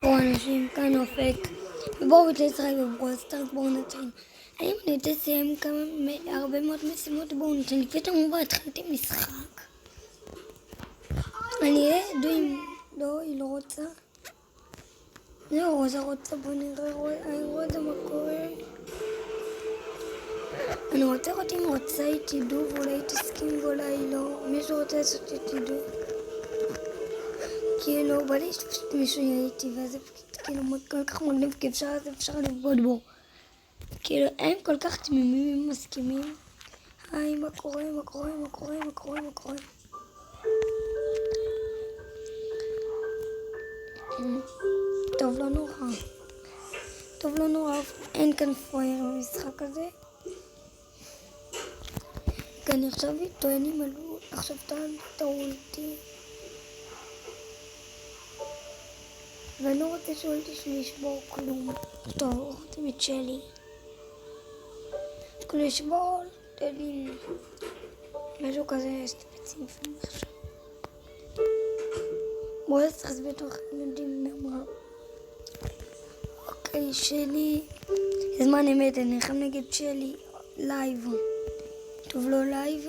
אנשים כאן אופק, ובואו נשחק בברולסטארס, בואו נתחיל. אני מנסה לסיים הרבה מאוד משימות, בואו נתחיל. לפני שאתם התחלתי משחק. אני אדעו אם לא, היא לא רוצה. לא, רוזה רוצה, בואו נראה רוזה מה קורה. אני רוצה לראות אם רוצה היא תדעו, ואולי היא תסכים ואולי לא. מישהו רוצה לעשות היא תדעו. כאילו, בא לי שפשוט מישהו יהיה איתי, וזה כאילו כל כך מגניב, כי אפשר לבגוד בו. כאילו, הם כל כך תמימים, הם מסכימים. היי, מה קורה? טוב, לא נורא, אין כאן פרייר במשחק הזה. כי אני עכשיו טוען עם עלו, עכשיו תראולתי. ואני לא רוצה שאולתי לשבור כלום. טוב, רוצים את שלי. כאילו לשבור, תדעי, משהו כזה ספציפי עכשיו. בואו נצטרס בתוך ילדים נאמר. אוקיי, שלי. זמן אמת, אני נלחם נגד שלי. לייב. טוב, לא לייב.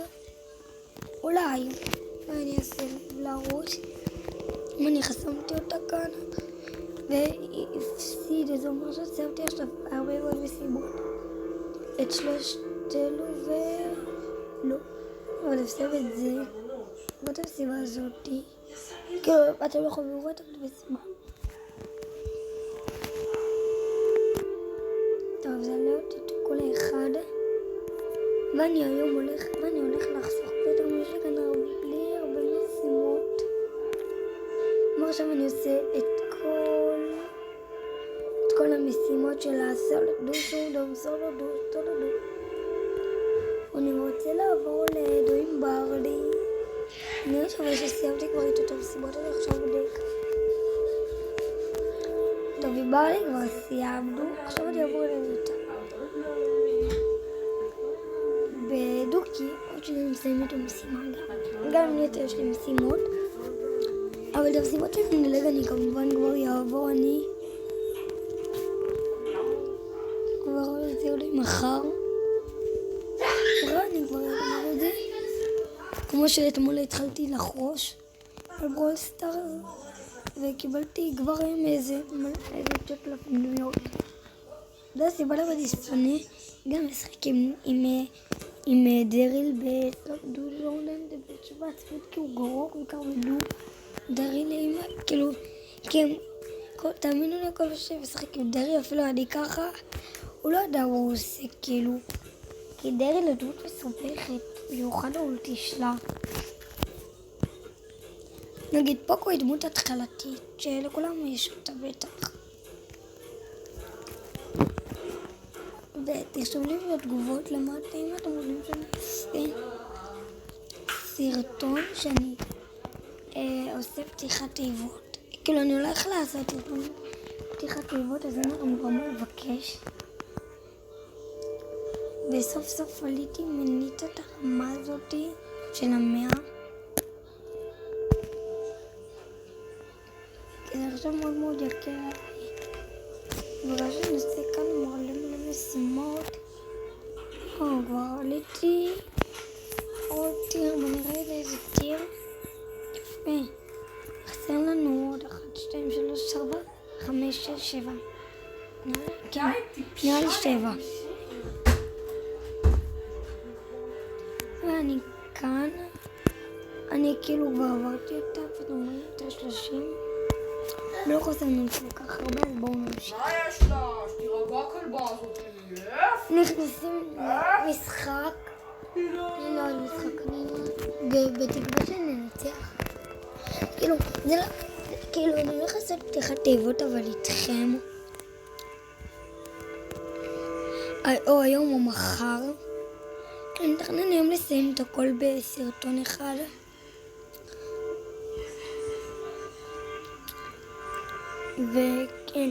אולי. אני אעשה לראש. אם אני חסמתי אותה כאן. והיא הפסידה, זה אומר שסיימתי עכשיו הרבה מאוד משימות. את שלושת אלו לא. אבל הפסד את זה. ואת המשימה הזאתי. כאילו, אתם לא יכולים לראות את המשימה. טוב, זה לא אותי כל אחד. ואני היום הולך לחסוך פתאום יש לי כאן הרבה משימות. כמו עכשיו אני עושה את כל המשימות של הסולדו, סולדו. אני רוצה לעבור לדו עם ברלי. אני חושבת שסיימתי כבר איתו את המשימות, אני עכשיו בודק. טוב, עם ברלי כבר סיימנו, עכשיו אני אעבור לנוטה. בדוקי, עוד שאני מסיים את המשימה גם אם נטע יש לי משימות. אבל את המשימות שאני נלג אני כמובן כבר יעבור, אני כבר זה אולי מחר. אני כבר אעבור את זה. כמו שאתמול התחלתי לחרוש על ברולסטארס וקיבלתי כבר עם איזה צ'ק לפנויות. זה הסיבה למה דיספנה גם משחק עם דריל בדולורלנד בתשובה עצמית כי הוא גרוק וכך בדו דריל כאילו תאמינו לי כל מה שמשחק עם דריל אפילו אני ככה הוא לא יודע מה הוא עושה כאילו כי דריל לדמות מסובכת במיוחד האולטי שלה נגיד פוקו היא דמות התחלתית שלכולם יש אותה בטח ותרשום לי בתגובות למטה אם אתם רוצים שאני אעשה סרטון שאני עושה פתיחת תיבות כאילו אני הולך לעשות פתיחת תיבות אז אני גם מבקש וסוף סוף עליתי מנית את הרמה הזאתי של 100 כי זה עכשיו מאוד מאוד יקר עליי בגלל שאני עושה כאן מלא משימות כבר עליתי עוד טיר, בוא נראה איזה טיר יפה חסר לנו עוד 1, 2, 3, 4, 5, 6, 7 נראה לי 7 ואני כאן אני כאילו כבר עברתי אותה פתאום יותר 30 לא חסר לנו כל כך הרבה אז בואו נמשיך מה יש לה? שתירגע כלבה הזאת נכנסים למשחק לא משחק בתקווה שננצח כאילו זה לא כאילו אני הולך לעשות פתיחת תיבות אבל איתכם או היום או מחר אני מתכנן היום לסיים את הכל בסרטון אחד וכן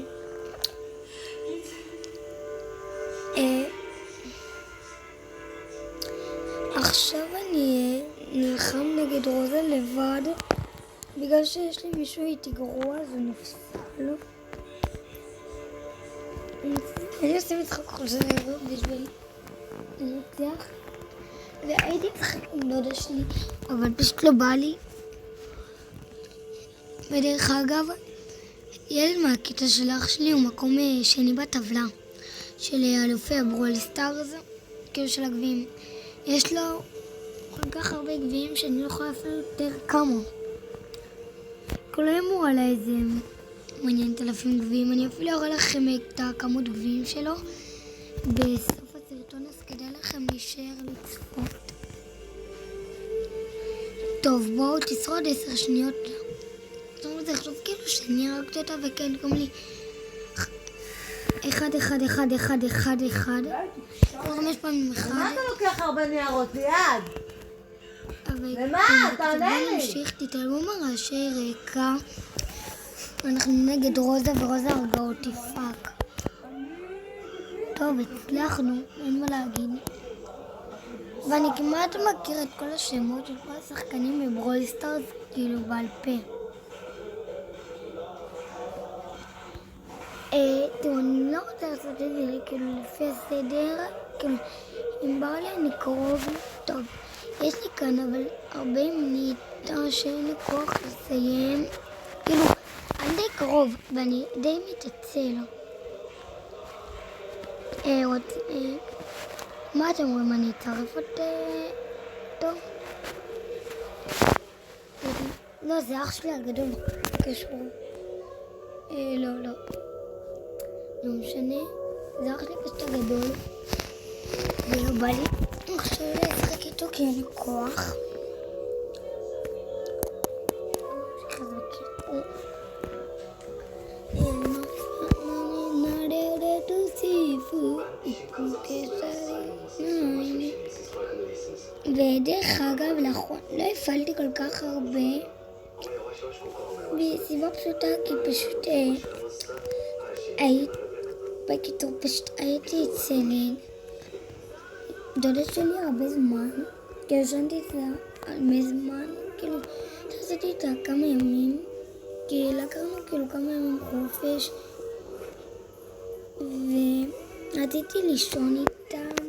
עכשיו אני נלחם נגד רוזה לבד בגלל שיש לי מישהו איתי גרוע אז הוא נפסל אני עושה משחק חוזר בשביל לנצח, והייתי משחק עם דודה שלי, אבל פשוט לא בא לי. ודרך אגב, ילד מהכיתה של אח שלי הוא מקום שני בטבלה של אלופי הברול סטארס, כאילו של הגביעים. יש לו כל כך הרבה גביעים שאני לא יכולה אפילו יותר כמה. כל היום הוא עלה איזה מעניינת אלפים גביעים. אני אפילו אראה לכם את הכמות גביעים שלו בסוף הסרטון, אז כדאי לכם להישאר לצפות. טוב, בואו תשרוד 10 שניות. זאת אומרת, זה חשוב כאילו שאני הרגתי אותה, וכן, קום לי 1, 1, 1, 1, 1, 1. 5 פעמים 1. למה אתה לוקח הרבה ניירות ליד? למה? תענה לי. נמשיך, תתעלמו מרעשי רקע. אנחנו נגד רוזה, ורוזה הרגה אותי, פאק. טוב, הצלחנו, אין מה להגיד. ואני כמעט מכיר את כל השמות של כל השחקנים בברול סטארס, כאילו בעל פה. תראו, אני לא רוצה לעשות את זה כאילו לפי הסדר, כאילו אם בא לי אני קרוב, טוב, יש לי כאן אבל 40 מיליטר שאין לי כוח לסיים, כאילו אני די קרוב ואני די מתעצל. מה אתם אומרים, אני אצרף טוב? לא, זה אח שלי הגדול, קשור. לא משנה, זה אח לי פשוט הגדול ולא בא לי עכשיו לשחק איתו כי אין לי כוח. ודרך אגב, לא הפעלתי כל כך הרבה בסיבה פשוטה, כי פשוט בקיצור, פשוט הייתי אצל דודה שלי הרבה זמן, כי ישנתי אצלה הרבה זמן, כאילו, עשיתי איתה כמה ימים, כי לקחנו כאילו כמה ימים חופש, ורציתי לישון איתם,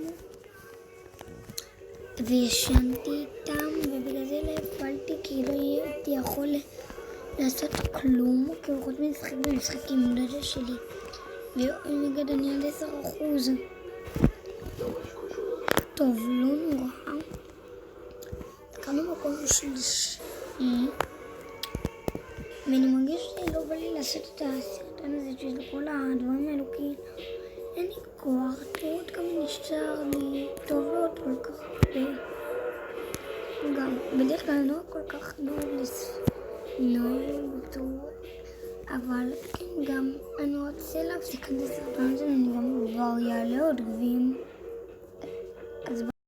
וישנתי איתם, ובגלל זה לא הפעלתי, כי לא הייתי יכול לעשות כלום, כאילו חוץ משחק במשחק עם דודה שלי. ומגד אני עד 10%. טוב, לא נורא. קנו מקום שלישי. ואני מרגיש שלא בא לי לעשות את הסרטון הזה של כל הדברים האלו, כי אין לי כוח. תראו עוד כמה נשאר לי. טוב, לא עוד כל כך הרבה. גם בדרך כלל לא כל כך אבל כן, גם אני רוצה להפסיק את הסרטון הזה, אני גם כבר יעלה עוד גביעים.